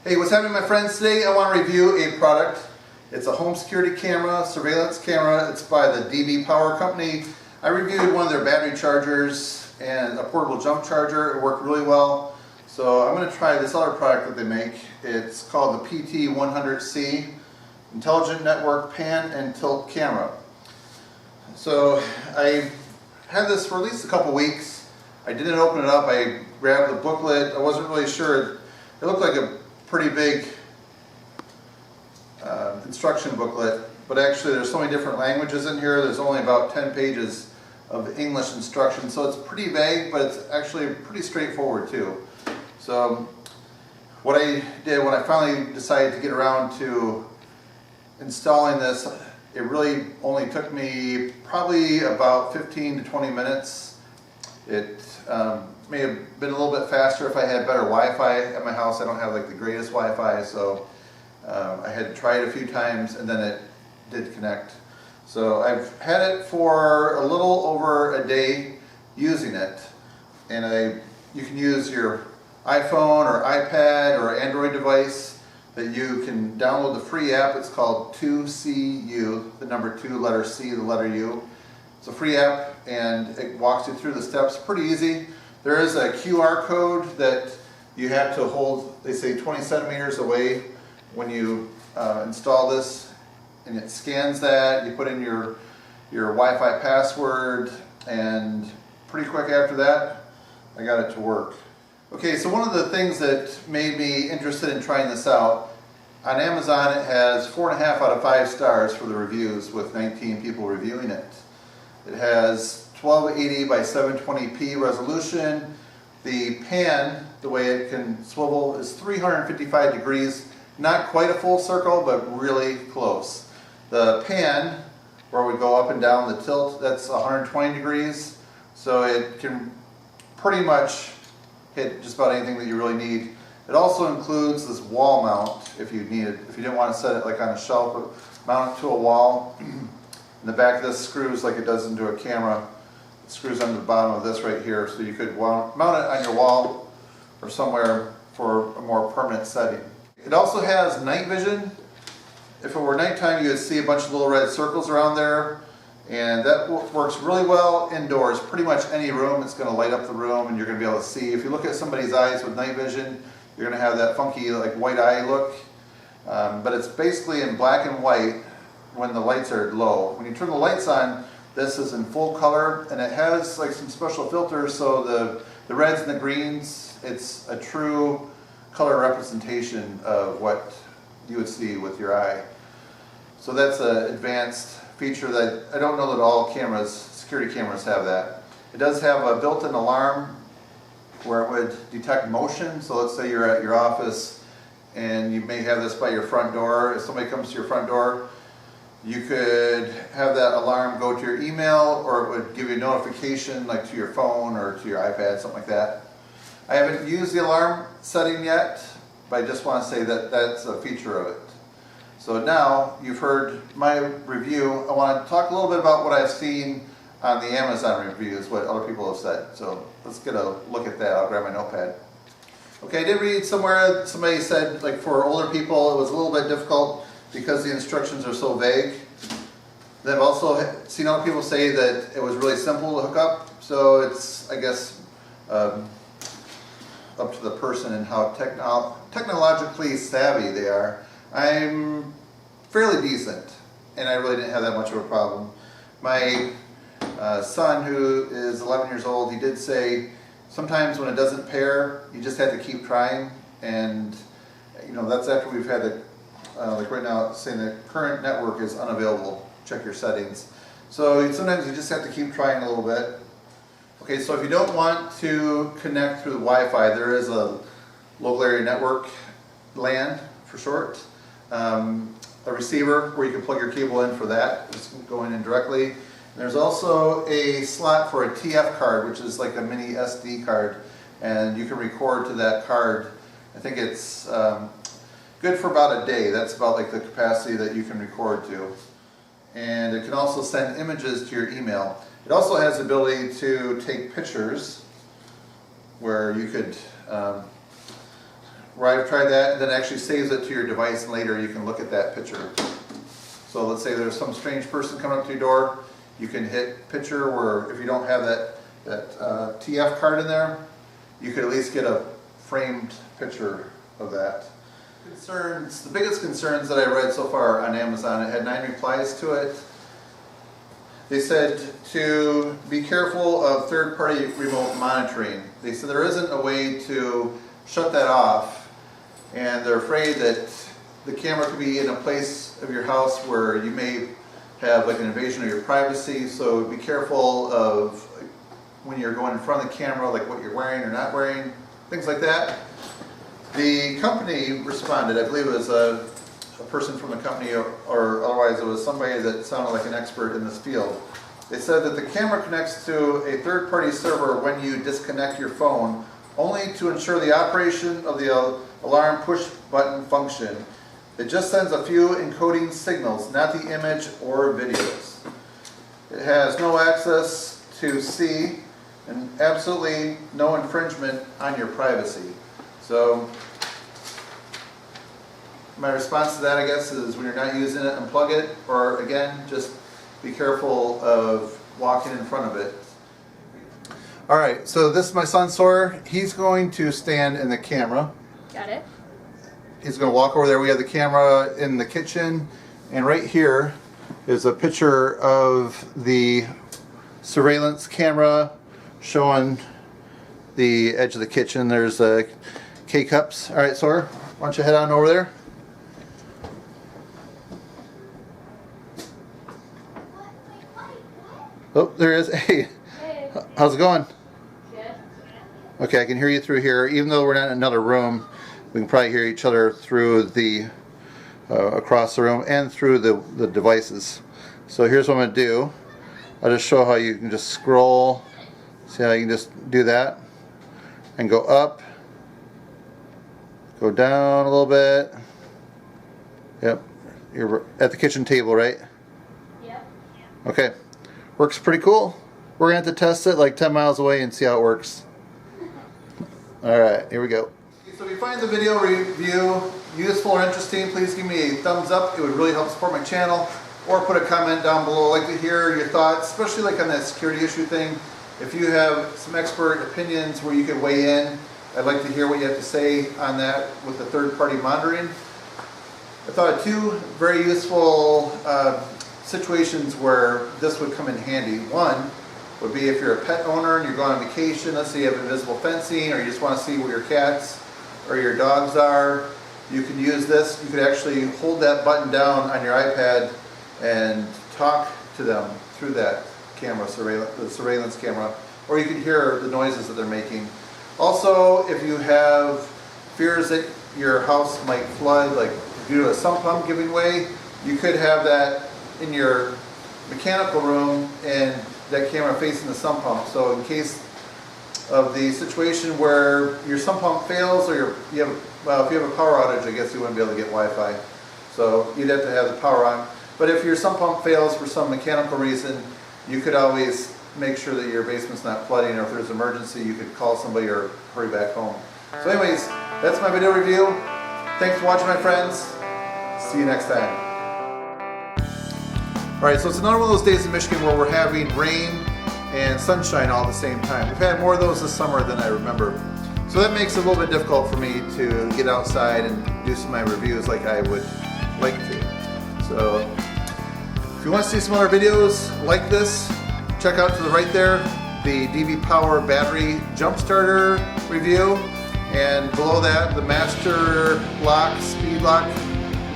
Hey, what's happening, my friends? Today I want to review a product. It's a home security camera, surveillance camera. It's by the DBPOWER company. I reviewed one of their battery chargers and a portable jump charger. It worked really well. So I'm going to try this other product that they make. It's called the PT100C, Intelligent Network Pan and Tilt Camera. So I had this for at least a couple weeks. I didn't open it up. I grabbed the booklet. I wasn't really sure. It looked like a pretty big instruction booklet, but actually there's so many different languages in here. There's only about 10 pages of English instruction, so it's pretty vague, but it's actually pretty straightforward too. So what I did when I finally decided to get around to installing this, it really only took me probably about 15 to 20 minutes. It may have been a little bit faster if I had better Wi-Fi at my house. I don't have like the greatest Wi-Fi, so I had to try it a few times and then it did connect. So I've had it for a little over a day using it, and you can use your iPhone or iPad or Android device that you can download the free app. It's called 2CU, the number 2, letter C, the letter U. It's a free app and it walks you through the steps pretty easy. There is a QR code that you have to hold, they say 20 centimeters away when you install this, and it scans that. You put in your Wi-Fi password, and pretty quick after that I got it to work. Okay, so one of the things that made me interested in trying this out, on Amazon it has 4.5 out of 5 stars for the reviews with 19 people reviewing it. It has 1280 by 720p resolution. The pan, the way it can swivel, is 355 degrees. Not quite a full circle, but really close. The pan, where we go up and down the tilt, that's 120 degrees. So it can pretty much hit just about anything that you really need. It also includes this wall mount if you need it. If you didn't want to set it like on a shelf, but mount it to a wall. In the back of this screws like it does into a camera. It screws under the bottom of this right here, so you could mount it on your wall or somewhere for a more permanent setting. It also has night vision. If it were nighttime, you would see a bunch of little red circles around there, and that works really well indoors. Pretty much any room, it's going to light up the room and you're going to be able to see. If you look at somebody's eyes with night vision, you're going to have that funky like white eye look, but it's basically in black and white when the lights are low. When you turn the lights on, this is in full color, and it has like some special filters, so the reds and the greens, it's a true color representation of what you would see with your eye. So that's an advanced feature that I don't know that all cameras, security cameras, have that. It does have a built-in alarm where it would detect motion. So let's say you're at your office and you may have this by your front door. If somebody comes to your front door, you could have that alarm go to your email, or it would give you a notification like to your phone or to your iPad, something like that. I haven't used the alarm setting yet, but I just want to say that that's a feature of it. So now you've heard my review. I want to talk a little bit about what I've seen on the Amazon reviews, what other people have said. So let's get a look at that. I'll grab my notepad. Okay, I did read somewhere, somebody said like for older people it was a little bit difficult because the instructions are so vague. Then I've also seen other people say that it was really simple to hook up. So it's, I guess, up to the person and how technologically savvy they are. I'm fairly decent, and I really didn't have that much of a problem. My son, who is 11 years old, he did say sometimes when it doesn't pair, you just have to keep trying, and that's after we've had it, like right now it's saying the current network is unavailable. Check your settings. So sometimes you just have to keep trying a little bit. Okay, so if you don't want to connect through the Wi-Fi, there is a local area network, LAN for short. A receiver where you can plug your cable in for that, just going in directly. And there's also a slot for a TF card, which is like a mini SD card, and you can record to that card. I think it's good for about a day. That's about like the capacity that you can record to. And it can also send images to your email. It also has the ability to take pictures where you could where I've tried that, and then actually saves it to your device, and later you can look at that picture. So let's say there's some strange person coming up to your door, you can hit picture, where if you don't have that TF card in there, you could at least get a framed picture of that. The biggest concerns that I read so far on Amazon, it had 9 replies to it. They said to be careful of third-party remote monitoring. They said there isn't a way to shut that off, and they're afraid that the camera could be in a place of your house where you may have like an invasion of your privacy, so be careful of when you're going in front of the camera, like what you're wearing or not wearing, things like that. The company responded, I believe it was a person from the company, or otherwise it was somebody that sounded like an expert in this field. They said that the camera connects to a third-party server when you disconnect your phone, only to ensure the operation of the alarm push button function. It just sends a few encoding signals, not the image or videos. It has no access to see and absolutely no infringement on your privacy. So my response to that, I guess, is when you're not using it, unplug it, or again, just be careful of walking in front of it. All right, so this is my son Sawyer. He's going to stand in the camera. Got it. He's going to walk over there. We have the camera in the kitchen, and right here is a picture of the surveillance camera showing the edge of the kitchen. There's K-cups. All right, Sawyer, why don't you head on over there? Oh, there he is. Hey, how's it going? Good. Okay, I can hear you through here. Even though we're not in another room, we can probably hear each other through the across the room and through the devices. So here's what I'm going to do. I'll just show how you can just scroll. See how you can just do that and go up, go down a little bit. Yep, you're at the kitchen table, right? Yep. Okay, works pretty cool. We're going to have to test it like 10 miles away and see how it works. Alright, here we go. So if you find the video review useful or interesting, please give me a thumbs up. It would really help support my channel. Or put a comment down below. I'd like to hear your thoughts, especially like on that security issue thing. If you have some expert opinions where you could weigh in, I'd like to hear what you have to say on that with the third-party monitoring. I thought of 2 very useful situations where this would come in handy. One would be if you're a pet owner and you're going on vacation, let's say you have invisible fencing, or you just want to see where your cats or your dogs are, you can use this. You could actually hold that button down on your iPad and talk to them through that camera, the surveillance camera, or you can hear the noises that they're making. Also, if you have fears that your house might flood, like due to a sump pump giving way, you could have that in your mechanical room and that camera facing the sump pump. So in case of the situation where your sump pump fails, or if you have a power outage, I guess you wouldn't be able to get Wi-Fi. So you'd have to have the power on. But if your sump pump fails for some mechanical reason, you could always make sure that your basement's not flooding, or if there's an emergency, you could call somebody or hurry back home. So anyways, that's my video review. Thanks for watching, my friends. See you next time. Alright, so it's another one of those days in Michigan where we're having rain and sunshine all at the same time. We've had more of those this summer than I remember. So that makes it a little bit difficult for me to get outside and do some of my reviews like I would like to. So if you want to see some other videos like this, check out to the right there the DBPOWER battery jump starter review, and below that the master lock, speed lock.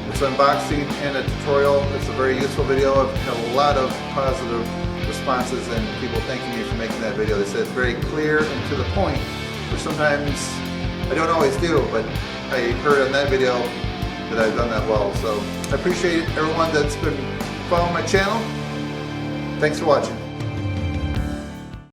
It's unboxing and a tutorial. It's a very useful video. I've had a lot of positive responses and people thanking me for making that video. They said it's very clear and to the point, which sometimes I don't always do, but I heard in that video that I've done that well. So I appreciate everyone that's been following my channel. Thanks for watching.